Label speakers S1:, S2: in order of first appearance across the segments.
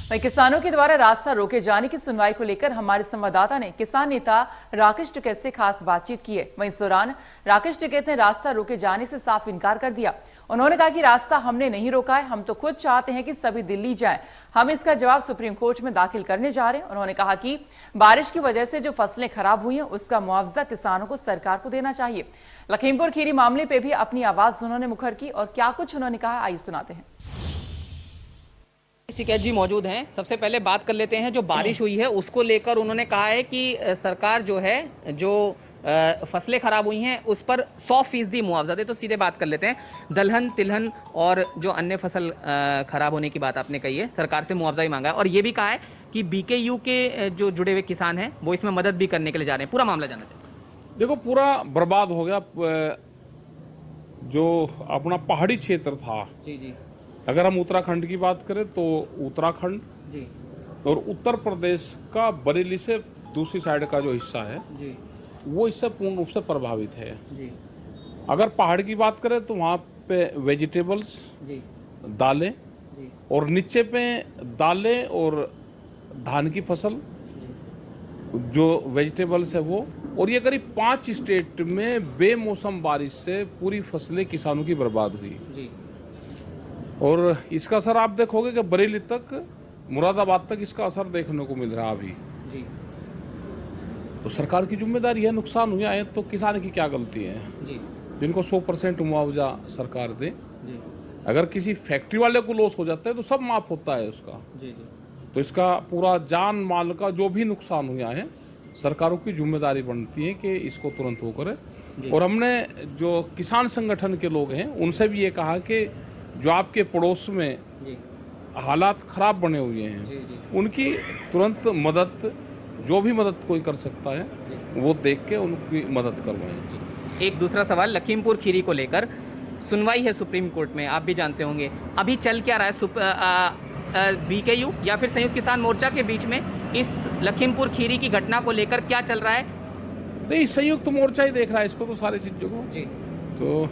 S1: वहीं किसानों के द्वारा रास्ता रोके जाने की सुनवाई को लेकर हमारे संवाददाता ने किसान नेता राकेश टिकैत से खास बातचीत की है। वहीं इस दौरान राकेश टिकैत ने रास्ता रोके जाने से साफ इनकार कर दिया। उन्होंने कहा कि रास्ता हमने नहीं रोका है, हम तो खुद चाहते हैं कि सभी दिल्ली जाएं। हम इसका जवाब सुप्रीम कोर्ट में दाखिल करने जा रहे हैं। उन्होंने कहा कि बारिश की वजह से जो फसलें खराब हुई हैं उसका मुआवजा किसानों को सरकार को देना चाहिए। लखीमपुर खीरी मामले पर भी अपनी आवाज उन्होंने मुखर की और क्या कुछ उन्होंने कहा, आइए सुनाते हैं।
S2: टिकैत जी मौजूद हैं। सबसे पहले बात कर लेते हैं जो बारिश हुई है उसको लेकर उन्होंने कहा है कि सरकार जो है जो फसलें खराब हुई हैं उस पर 100% मुआवजा दे। तो सीधे बात कर लेते हैं, दलहन तिलहन और जो अन्य फसल खराब होने की बात आपने कही है, सरकार से मुआवजा ही मांगा है और ये भी कहा है कि BKU के जो जुड़े हुए किसान हैं वो इसमें मदद भी करने के लिए जा रहे हैं। पूरा मामला जानना चाहिए।
S3: देखो, पूरा बर्बाद हो गया जो अपना पहाड़ी क्षेत्र था।
S2: जी।
S3: अगर हम उत्तराखंड की बात करें तो उत्तराखंड
S2: जी
S3: और उत्तर प्रदेश का बरेली से दूसरी साइड का जो हिस्सा है
S2: जी
S3: वो इससे पूर्ण रूप से प्रभावित है।
S2: जी
S3: अगर पहाड़ की बात करें तो वहाँ पे वेजिटेबल्स,
S2: जी
S3: दालें,
S2: जी
S3: और नीचे पे दालें और धान की फसल, जो वेजिटेबल्स है वो, और ये करीब 5 स्टेट में बेमौसम बारिश से पूरी फसलें किसानों की बर्बाद हुई।
S2: जी
S3: और इसका असर आप देखोगे कि बरेली तक, मुरादाबाद तक इसका असर देखने को मिल रहा अभी।
S2: जी
S3: तो सरकार की जिम्मेदारी है, नुकसान हुआ है तो किसान की क्या गलती है
S2: जी
S3: जिनको 100% मुआवजा सरकार दे।
S2: जी
S3: अगर किसी फैक्ट्री वाले को लॉस हो जाता है तो सब माफ होता है उसका।
S2: जी
S3: तो इसका पूरा जान माल का जो भी नुकसान हुआ है सरकारों की जिम्मेदारी बनती है कि इसको तुरंत वो करे। और हमने जो किसान संगठन के लोग हैं उनसे भी ये कहा कि जो आपके पड़ोस में हालात खराब बने हुए हैं उनकी तुरंत मदद, जो भी मदद कोई कर सकता है वो देख के उनकी मदद करवाएं।
S2: एक दूसरा सवाल लखीमपुर खीरी को लेकर सुनवाई है सुप्रीम कोर्ट में, आप भी जानते होंगे। अभी चल क्या रहा है BKU या फिर संयुक्त किसान मोर्चा के बीच में इस लखीमपुर खीरी की घटना को लेकर क्या चल रहा है?
S3: नहीं, संयुक्त मोर्चा ही देख रहा है इसको तो, सारी चीजों को।
S2: जी
S3: तो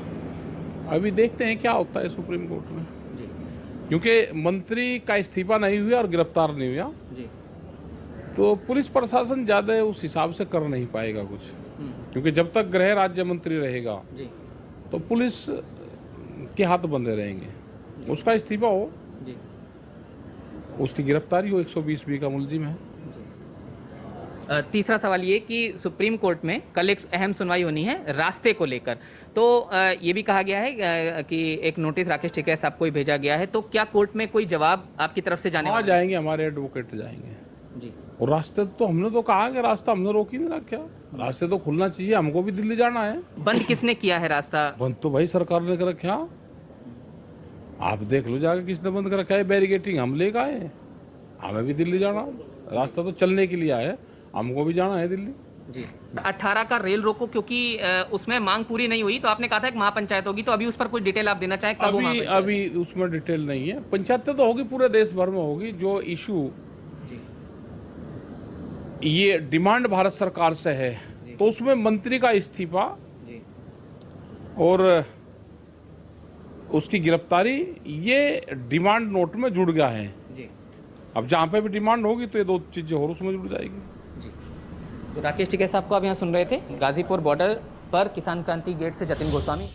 S3: अभी देखते हैं क्या होता है सुप्रीम कोर्ट में, क्योंकि मंत्री का इस्तीफा नहीं हुआ और गिरफ्तार नहीं हुआ
S2: जी
S3: तो पुलिस प्रशासन ज्यादा उस हिसाब से कर नहीं पाएगा कुछ, क्योंकि जब तक गृह राज्य मंत्री रहेगा
S2: जी
S3: तो पुलिस के हाथ बंधे रहेंगे। उसका इस्तीफा हो,
S2: जी
S3: उसकी गिरफ्तारी हो, 120B का मुलजिम है।
S2: तीसरा सवाल ये कि सुप्रीम कोर्ट में कल एक अहम सुनवाई होनी है रास्ते को लेकर, तो ये भी कहा गया है कि एक नोटिस राकेश टिकैत साहब को ही भेजा गया है, तो क्या कोर्ट में कोई जवाब आपकी तरफ से जाने वाला है?
S3: जाएंगे, हमारे एडवोकेट जाएंगे
S2: जी।
S3: और रास्ते तो हमने तो कहा कि रास्ता हमने रोक ही नहीं रखा, रास्ते तो खुलना चाहिए, हमको भी दिल्ली जाना है।
S2: बंद किसने किया है रास्ता?
S3: बंद तो भाई सरकार ने कर रखा, आप देख लो जाके किसने बंद कर रखा है। बैरिकेटिंग हम लेकर आए, हमें भी दिल्ली जाना, रास्ता तो चलने के लिए आया, हमको भी जाना है दिल्ली।
S2: जी 18 का रेल रोको, क्योंकि उसमें मांग पूरी नहीं हुई तो आपने कहा था एक महापंचायत होगी, तो अभी उस पर कुछ डिटेल आप देना चाहें? कब
S3: अभी उसमें डिटेल नहीं है। पंचायतें तो होगी, पूरे देश भर में होगी। जो इशू ये डिमांड भारत सरकार से है तो उसमें मंत्री का इस्तीफा और उसकी गिरफ्तारी ये डिमांड नोट में जुड़ गया है। अब जहाँ पे भी डिमांड होगी तो ये 2 चीजें और उसमें जुड़ जाएगी।
S2: तो राकेश टिकैत साहब को आप यहाँ सुन रहे थे। गाजीपुर बॉर्डर पर किसान क्रांति गेट से जतिन गोस्वामी।